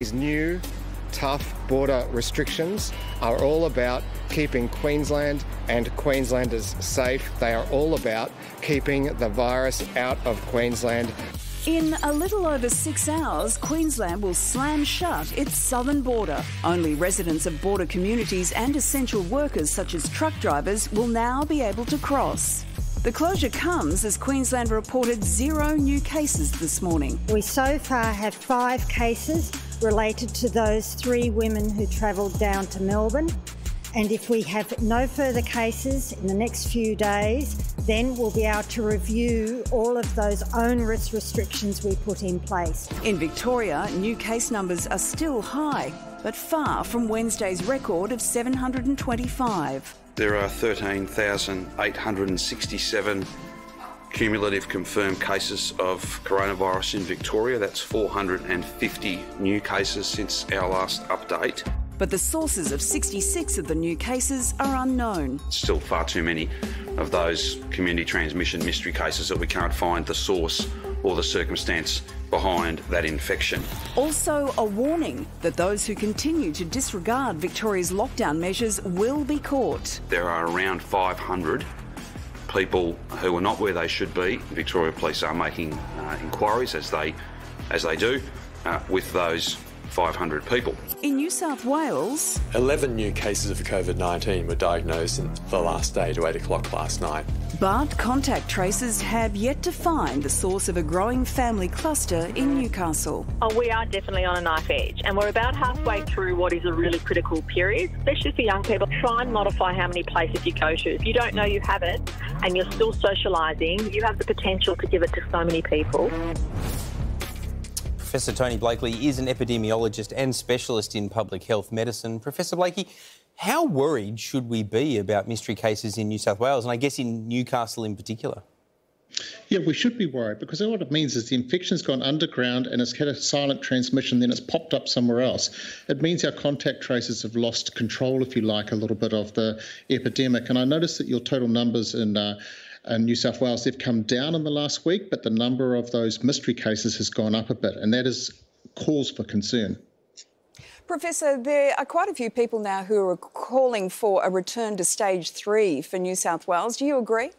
These new, tough border restrictions are all about keeping Queensland and Queenslanders safe. They are all about keeping the virus out of Queensland. In a little over 6 hours, Queensland will slam shut its southern border. Only residents of border communities and essential workers such as truck drivers will now be able to cross. The closure comes as Queensland reported 0 new cases this morning. We so far have 5 cases related to those 3 women who travelled down to Melbourne. And if we have no further cases in the next few days, then we'll be able to review all of those onerous restrictions we put in place. In Victoria, new case numbers are still high, but far from Wednesday's record of 725. There are 13,867 cumulative confirmed cases of coronavirus in Victoria. That's 450 new cases since our last update. But the sources of 66 of the new cases are unknown. Still far too many of those community transmission mystery cases that we can't find the source or the circumstance behind that infection. Also a warning that those who continue to disregard Victoria's lockdown measures will be caught. There are around 500 people who are not where they should be. Victoria Police are making inquiries as they do with those 500 people. In New South Wales, 11 new cases of COVID-19 were diagnosed in the last day to 8 o'clock last night. but contact tracers have yet to find the source of a growing family cluster in Newcastle. Oh, we are definitely on a knife edge, and we're about halfway through what is a really critical period, especially for young people. Try and modify how many places you go to. If you don't know you have it and you're still socialising, you have the potential to give it to so many people. Professor Tony Blakely is an epidemiologist and specialist in public health medicine. Professor Blakely, how worried should we be about mystery cases in New South Wales, and I guess in Newcastle in particular? Yeah, we should be worried because what it means is the infection's gone underground and it's had a silent transmission, then it's popped up somewhere else. It means our contact tracers have lost control, if you like, a little bit of the epidemic. And I noticed that your total numbers in New South Wales, they've come down in the last week, but the number of those mystery cases has gone up a bit, and that is cause for concern. Professor, there are quite a few people now who are calling for a return to stage 3 for New South Wales. Do you agree?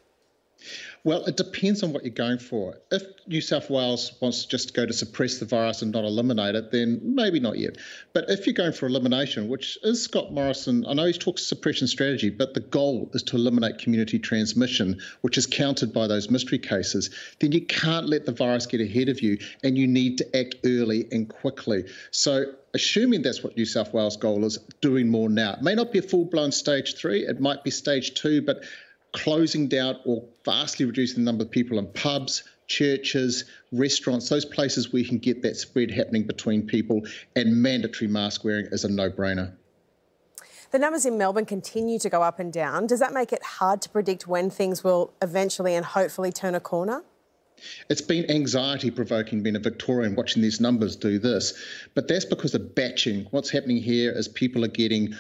Well, it depends on what you're going for. If New South Wales wants to just go to suppress the virus and not eliminate it, then maybe not yet. But if you're going for elimination, which is Scott Morrison, I know he's talked suppression strategy, but the goal is to eliminate community transmission, which is countered by those mystery cases, then you can't let the virus get ahead of you, and you need to act early and quickly. So assuming that's what New South Wales' goal is, doing more now. It may not be a full-blown stage 3, it might be stage 2, but closing down or vastly reducing the number of people in pubs, churches, restaurants, those places where you can get that spread happening between people, and mandatory mask wearing is a no-brainer. The numbers in Melbourne continue to go up and down. Does that make it hard to predict when things will eventually and hopefully turn a corner? It's been anxiety-provoking being a Victorian watching these numbers do this, but that's because of batching. What's happening here is people are getting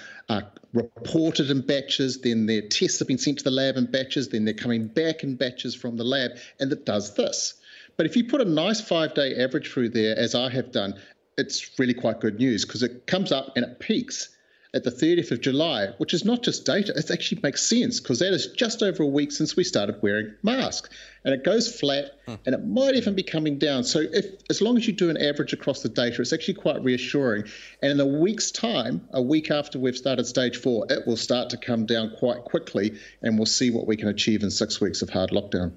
reported in batches, then their tests have been sent to the lab in batches, then they're coming back in batches from the lab, and it does this. But if you put a nice 5-day average through there, as I have done, it's really quite good news because it comes up and it peaks at the 30th of July, which is not just data, it actually makes sense because that is just over a week since we started wearing masks. And it goes flat and it might even be coming down. So as long as you do an average across the data, it's actually quite reassuring. And in a week's time, a week after we've started stage 4, it will start to come down quite quickly and we'll see what we can achieve in 6 weeks of hard lockdown.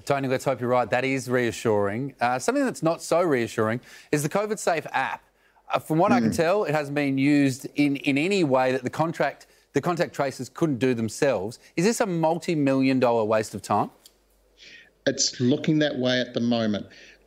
Tony, let's hope you're right. That is reassuring. Something that's not so reassuring is the COVID Safe app. From what I can tell, it hasn't been used in any way that the contact tracers couldn't do themselves. Is this a multi-million-dollar waste of time? It's looking that way at the moment.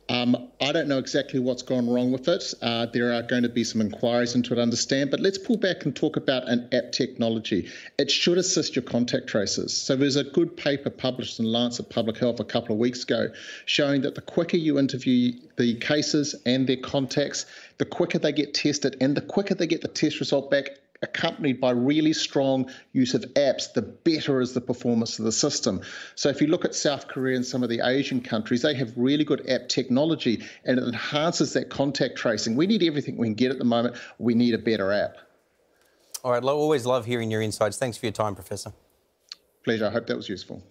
I don't know exactly what's gone wrong with it. There are going to be some inquiries into it, I understand, but let's pull back and talk about an app technology. It should assist your contact tracers. So there's a good paper published in Lancet Public Health a couple of weeks ago showing that the quicker you interview the cases and their contacts, the quicker they get tested and the quicker they get the test result back accompanied by really strong use of apps, the better is the performance of the system. So if you look at South Korea and some of the Asian countries, they have really good app technology and it enhances that contact tracing. We need everything we can get at the moment. We need a better app. All right, always love hearing your insights. Thanks for your time, Professor. Pleasure. I hope that was useful.